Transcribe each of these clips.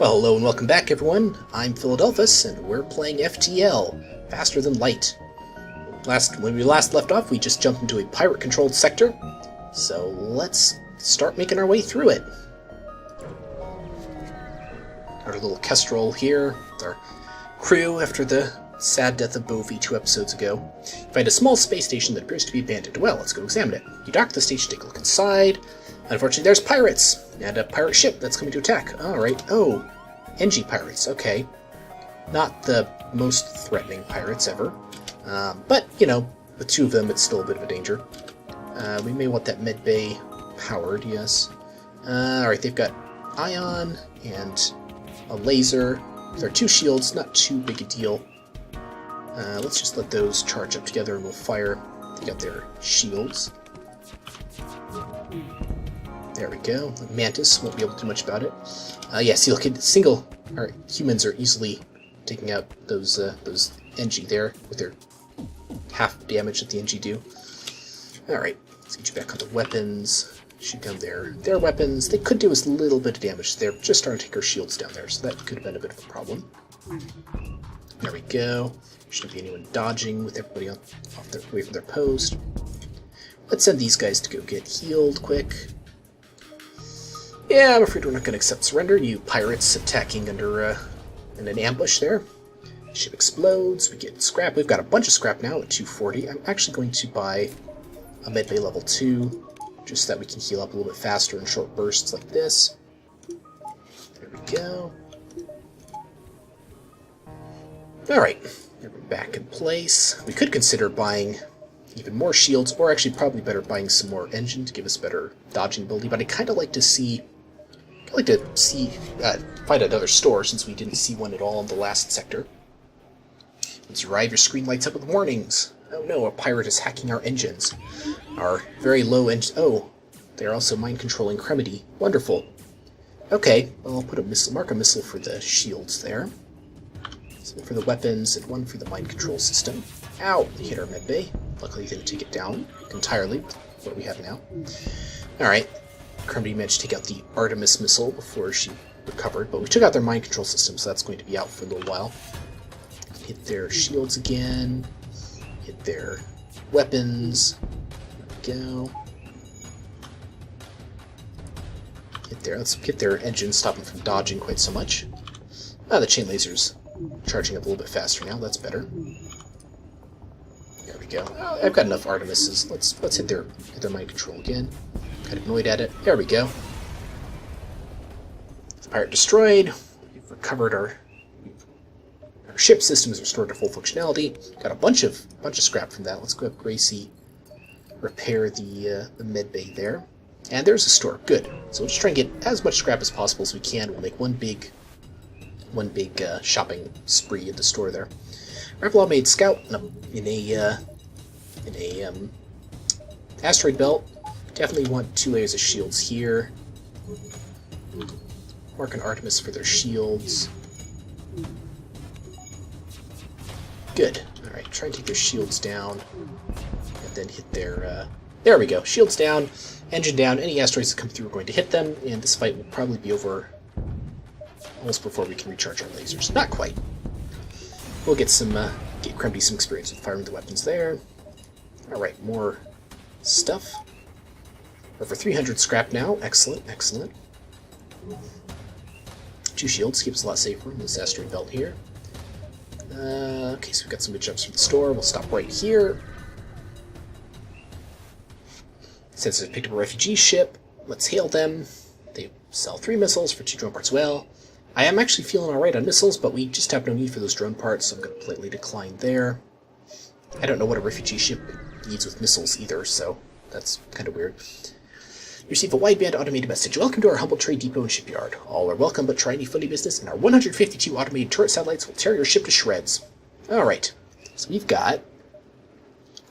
Well, hello and welcome back, everyone. I'm Philadelphus, and we're playing FTL, Faster Than Light. When we last left off, we just jumped into a pirate-controlled sector, so let's start making our way through it. Our little Kestrel here, with our crew after the sad death of Bovey 2 episodes ago. You find a small space station that appears to be abandoned. Well, let's go examine it. You dock at the station, take a look inside. Unfortunately, there's pirates! And a pirate ship that's coming to attack. Alright. Oh, NG pirates. Okay. Not the most threatening pirates ever. But, you know, with two of them, it's still a bit of a danger. We may want that med bay powered, yes. Alright, they've got ion and a laser. There are two shields, not too big a deal. Let's just let those charge up together and we'll fire. They got their shields. There we go. The Mantis won't be able to do much about it. Yes, you look at humans are easily taking out those NG there with their half damage that the NG do. Alright, let's get you back onto weapons. Shoot down their weapons. They could do us a little bit of damage. They're just starting to take our shields down there, so that could have been a bit of a problem. There we go. Shouldn't be anyone dodging with everybody away from their post. Let's send these guys to go get healed quick. Yeah, I'm afraid we're not going to accept surrender. You pirates attacking under in an ambush there. Ship explodes. We get scrap. We've got a bunch of scrap now at 240. I'm actually going to buy a medbay level 2, just so that we can heal up a little bit faster in short bursts like this. There we go. Alright, we're back in place. We could consider buying even more shields, or actually probably better buying some more engine to give us better dodging ability, but I'd kind of like to find another store, since we didn't see one at all in the last sector. Once you arrive, your screen lights up with warnings. Oh no, a pirate is hacking our engines. Our very low engine. Oh, they're also mind-controlling Cremedy. Wonderful. Okay, well, I'll put mark a missile for the shields there. So for the weapons, and one for the mind control system. Ow! They hit our medbay. Luckily, they would take it down entirely with what we have now. Alright. Cremedy managed to take out the Artemis missile before she recovered, but we took out their mind control system, so that's going to be out for a little while. Hit their shields again. Hit their weapons. There we go. Let's get their engines, stop them from dodging quite so much. The chain laser's charging up a little bit faster now. That's better. There we go. I've got enough Artemises. Let's hit their mind control again. Kind of annoyed at it. There we go. Pirate destroyed. We've recovered our ship system is restored to full functionality. Got a bunch of scrap from that. Let's go have Gracie repair the med bay there. And there's a store. Good. So we'll just try and get as much scrap as possible as we can. We'll make one big shopping spree at the store there. Revlon made scout in a asteroid belt. Definitely want 2 layers of shields here. Mark an Artemis for their shields. Good. Alright, try and take their shields down. And then hit their... there we go. Shields down. Engine down. Any asteroids that come through are going to hit them. And this fight will probably be over almost before we can recharge our lasers. Not quite. We'll get Cremedy some experience with firing the weapons there. Alright, more stuff. Over 300 scrap now. Excellent, excellent. 2 shields keeps us a lot safer in this asteroid belt here. Okay, so we've got some good jumps from the store. We'll stop right here. Since I've picked up a refugee ship, let's hail them. They sell 3 missiles for 2 drone parts. Well, I am actually feeling alright on missiles, but we just have no need for those drone parts, so I'm going to politely decline there. I don't know what a refugee ship needs with missiles either, so that's kind of weird. You receive a wideband automated message. Welcome to our humble trade depot and shipyard. All are welcome, but try any funny business, and our 152 automated turret satellites will tear your ship to shreds. Alright, so we've got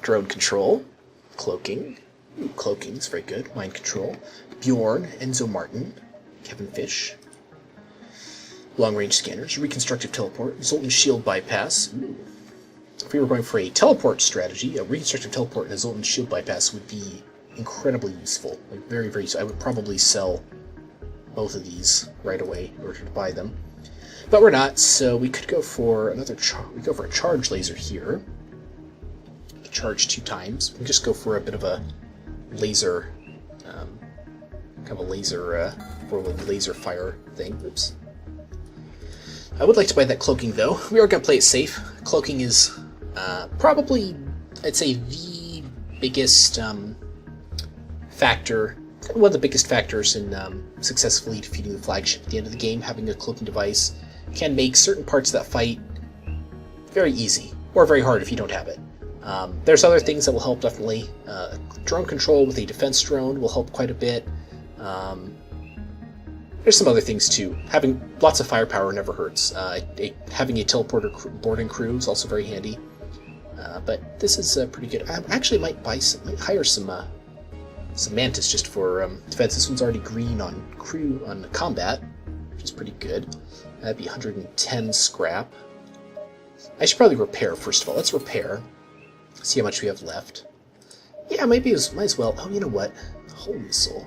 drone control, cloaking. Ooh, cloaking is very good. Mind control. Bjorn, Enzo Martin, Kevin Fish. Long-range scanners, reconstructive teleport, resultant shield bypass. Ooh. If we were going for a teleport strategy, a reconstructive teleport and a resultant shield bypass would be incredibly useful. Like, very, very useful. I would probably sell both of these right away in order to buy them. But we're not, so we could go for another we go for a charge laser here. Charge 2 times. We can just go for a bit of a laser, kind of a laser, laser fire thing. Oops. I would like to buy that cloaking though. We are going to play it safe. Cloaking is probably, I'd say, the biggest factor, one of the biggest factors in successfully defeating the flagship at the end of the game. Having a cloaking device can make certain parts of that fight very easy, or very hard if you don't have it. There's other things that will help, definitely. Drone control with a defense drone will help quite a bit. There's some other things too. Having lots of firepower never hurts. Having a teleporter boarding crew is also very handy. But this is pretty good. I actually might hire some Mantis just for defense. This one's already green on combat, which is pretty good. That'd be 110 scrap. I should probably repair first of all. Let's repair. See how much we have left. Yeah, might as well. Oh, you know what? Hull missile.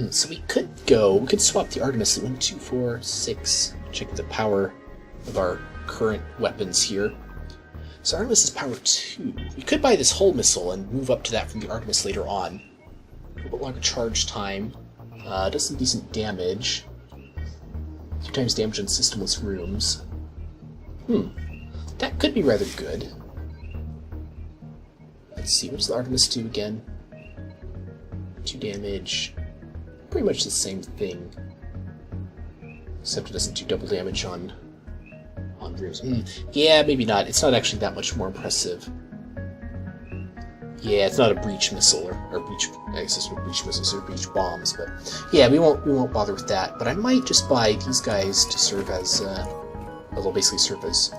So we could swap the Artemis at 1, 2, 4, 6. Check the power of our current weapons here. So Artemis is power 2. We could buy this hull missile and move up to that from the Artemis later on. A little bit longer charge time. Does some decent damage. 2 times damage on systemless rooms. That could be rather good. Let's see, what does the Artemis do again? 2 damage. Pretty much the same thing. Except it doesn't do double damage on rooms. Yeah, maybe not. It's not actually that much more impressive. Yeah, it's not a breach missile or breach. I guess it's breach missiles or breach bombs, but yeah, we won't bother with that. But I might just buy these guys to serve as. Well, they'll basically serve as.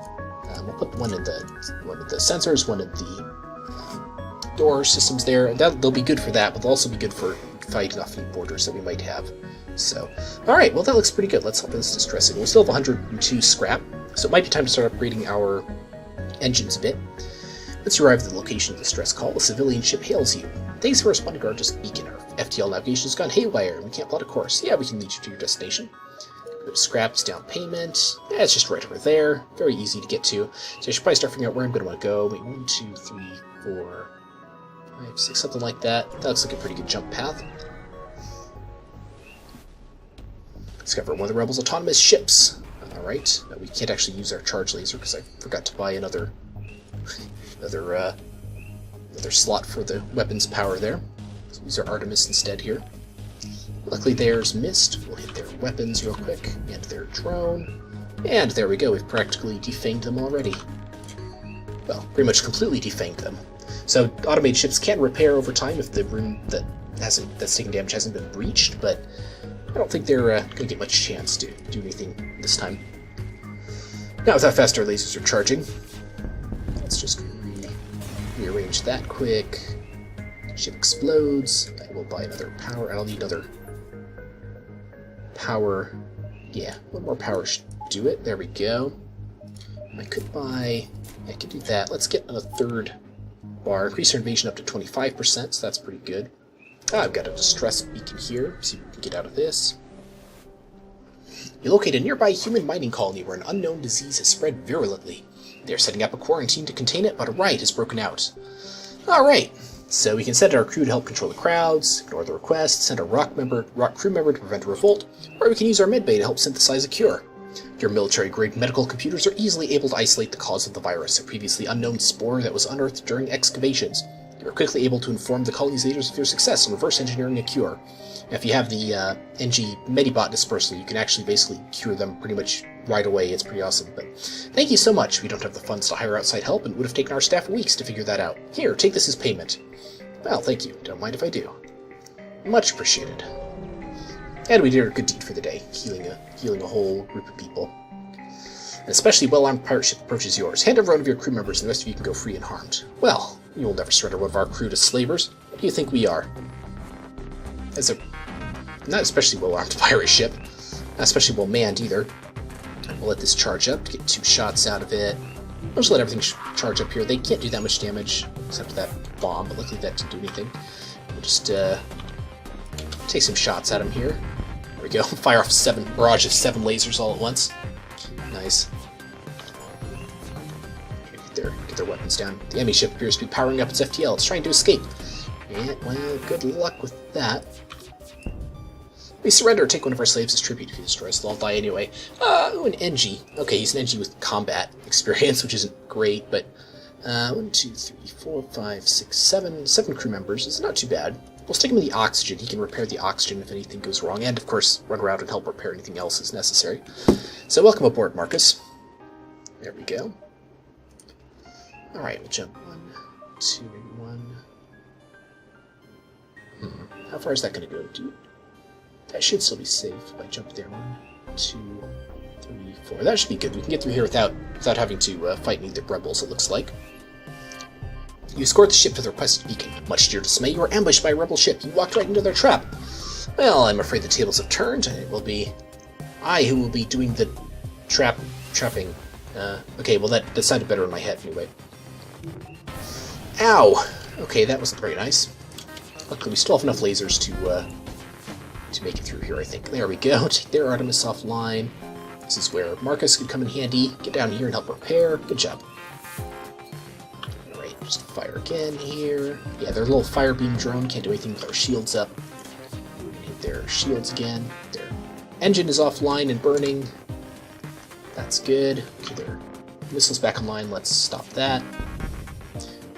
We'll put one in the sensors, one in the door systems there. They'll be good for that, but they'll also be good for fighting off any borders that we might have. So, all right, well that looks pretty good. Let's hope this distressing. We'll still have 102 scrap, so it might be time to start upgrading our engines a bit. Once you arrive at the location of the distress call, a civilian ship hails you. Thanks for responding to our beacon. Our FTL navigation has gone haywire, and we can't plot a course. Yeah, we can lead you to your destination. Go to scraps, down payment. Yeah, it's just right over there. Very easy to get to. So I should probably start figuring out where I'm going to want to go. Maybe 1, 2, 3, 4, 5, 6, something like that. That looks like a pretty good jump path. Discover one of the Rebels' autonomous ships. Alright, we can't actually use our charge laser because I forgot to buy another slot for the weapons power there. So use our Artemis instead here. Luckily theirs missed. We'll hit their weapons real quick, and their drone. And there we go, we've practically defanged them already. Well, pretty much completely defanged them. So automated ships can repair over time if the room that's taking damage hasn't been breached, but I don't think they're going to get much chance to do anything this time. Now with how fast our lasers are charging, let's just rearrange that quick. Ship explodes. I will buy another power. I'll need another power. Yeah, one more power should do it. There we go. I could do that. Let's get a third bar. Increase our invasion up to 25%, so that's pretty good. I've got a distress beacon here. See if we can get out of this. You locate a nearby human mining colony where an unknown disease has spread virulently. They are setting up a quarantine to contain it, but a riot has broken out. Alright, so we can send our crew to help control the crowds, ignore the request, send a rock crew member to prevent a revolt, or we can use our medbay to help synthesize a cure. Your military-grade medical computers are easily able to isolate the cause of the virus, a previously unknown spore that was unearthed during excavations. You are quickly able to inform the colony's leaders of your success in reverse engineering a cure. Now, if you have the NG Medibot dispersal, you can actually basically cure them pretty much right away. It's pretty awesome. But thank you so much. We don't have the funds to hire outside help, and it would have taken our staff weeks to figure that out. Here, take this as payment. Well, thank you. Don't mind if I do. Much appreciated. And we did a good deed for the day, healing a whole group of people. An especially well-armed pirate ship approaches yours. Hand over one of your crew members, and the rest of you can go free and harmed. Well, you will never surrender one of our crew to slavers. What do you think we are? As a not especially well-armed pirate ship, not especially well-manned either. We'll let this charge up to get 2 shots out of it. I'll just let everything charge up here. They can't do that much damage. except that bomb, but luckily that didn't do anything. We'll just take some shots at him here. There we go. Fire off barrage of 7 lasers all at once. Nice. Get their weapons down. The enemy ship appears to be powering up its FTL. It's trying to escape. And, well, good luck with that. We surrender or take one of our slaves as tribute. If he destroys, they'll all die anyway. Ooh, an NG. Okay, he's an NG with combat experience, which isn't great, but 1, 2, 3, 4, 5, 6, 7. 7 crew members. It's not too bad. We'll stick him in the oxygen. He can repair the oxygen if anything goes wrong, and, of course, run around and help repair anything else as necessary. So, welcome aboard, Marcus. There we go. Alright, we'll jump 1, 2, 1. How far is that going to go, dude? That should still be safe if I jump there. 1, 2, 3, 4. That should be good. We can get through here without having to fight any of the rebels, it looks like. You escort the ship to the requested beacon. Much to your dismay, you are ambushed by a rebel ship. You walked right into their trap. Well, I'm afraid the tables have turned, and it will be I who will be doing the trapping. Okay, well that sounded better in my head anyway. Ow! Okay, that wasn't very nice. Luckily, we still have enough lasers to make it through here, I think. There we go. Take their Artemis offline. This is where Marcus could come in handy. Get down here and help repair. Good job. Alright, just fire again here. Yeah, their little fire beam drone can't do anything with our shields up. Hit their shields again. Their engine is offline and burning. That's good. Okay, their missiles back online. Let's stop that.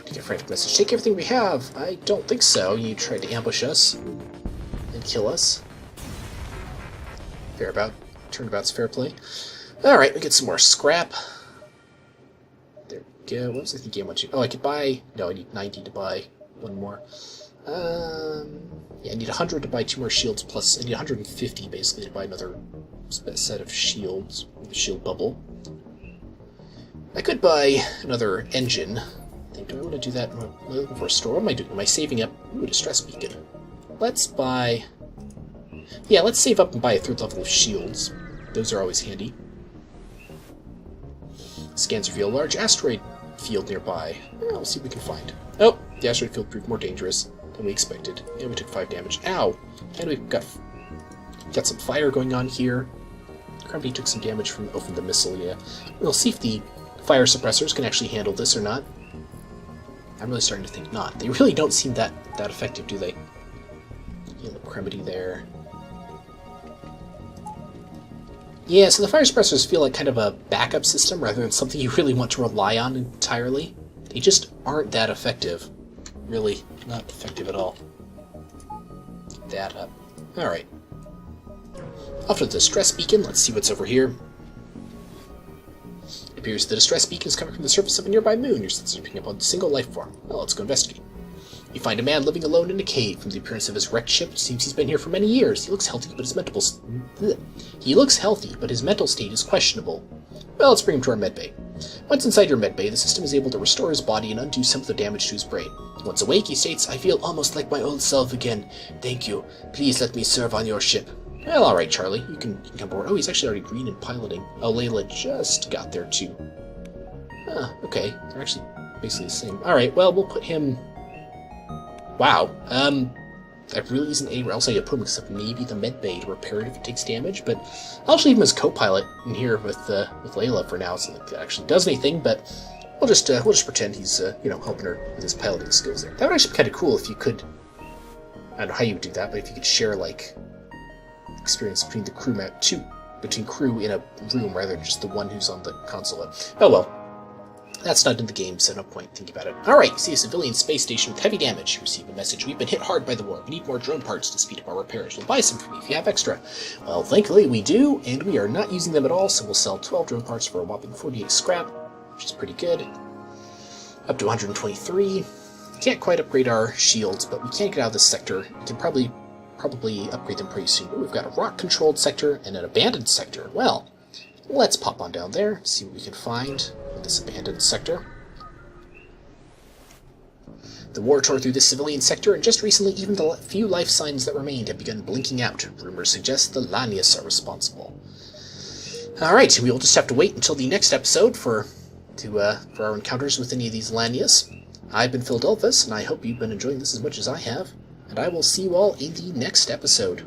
Get a frantic message. Take everything we have. I don't think so. You tried to ambush us and kill us. Turnabout's fair play. Alright, we get some more scrap. There we go. What was I thinking I want to... Oh, I could buy... No, I need 90 to buy one more. Yeah, I need 100 to buy 2 more shields, plus I need 150 basically to buy another set of shields with the shield bubble. I could buy another engine. Do I want to do that? Am I looking for a store? What am I doing? Am I saving up? Ooh, a distress beacon. Let's buy... Yeah, let's save up and buy a 3rd level of shields. Those are always handy. Scans reveal a large asteroid field nearby. Well, we'll see what we can find. Oh, the asteroid field proved more dangerous than we expected. And we took 5 damage. Ow! And we've got some fire going on here. Crumbly took some damage from the missile, yeah. We'll see if the fire suppressors can actually handle this or not. I'm really starting to think not. They really don't seem that effective, do they? Yellow Cremity there. Yeah, so the fire suppressors feel like kind of a backup system rather than something you really want to rely on entirely. They just aren't that effective. Really, not effective at all. Get that up. Alright. Off to the distress beacon. Let's see what's over here. It appears the distress beacon is coming from the surface of a nearby moon. Your senses are picking up on a single life form. Well, let's go investigate. You find a man living alone in a cave. From the appearance of his wrecked ship, it seems he's been here for many years. He looks healthy, but his mental state is questionable. Well, let's bring him to our medbay. Once inside your medbay, the system is able to restore his body and undo some of the damage to his brain. Once awake, he states, "I feel almost like my old self again. Thank you. Please let me serve on your ship." Well, alright, Charlie. You can come aboard. Oh, he's actually already green and piloting. Oh, Layla just got there, too. Okay. They're actually basically the same. Alright, well, we'll put him... Wow. That really isn't anywhere else I could put him except maybe the medbay to repair it if it takes damage, but I'll just leave him as co-pilot in here with Layla for now, so that actually does anything, but we'll just pretend he's, helping her with his piloting skills there. That would actually be kind of cool if you could... I don't know how you would do that, but if you could share, like, experience between the between crew in a room rather than just the one who's on the console. Oh well. That's not in the game, so no point thinking about it. Alright, you see a civilian space station with heavy damage. You receive a message. We've been hit hard by the war. We need more drone parts to speed up our repairs. We'll buy some from you if you have extra. Well, thankfully we do, and we are not using them at all, so we'll sell 12 drone parts for a whopping 48 scrap, which is pretty good. Up to 123. Can't quite upgrade our shields, but we can't get out of this sector. We can probably upgrade them pretty soon. Ooh, we've got a rock-controlled sector and an abandoned sector. Well, let's pop on down there, see what we can find in this abandoned sector. The war tore through this civilian sector, and just recently even the few life signs that remained have begun blinking out. Rumors suggest the Lanius are responsible. Alright, we will just have to wait until the next episode for our encounters with any of these Lanius. I've been Phil Delphus, and I hope you've been enjoying this as much as I have, and I will see you all in the next episode.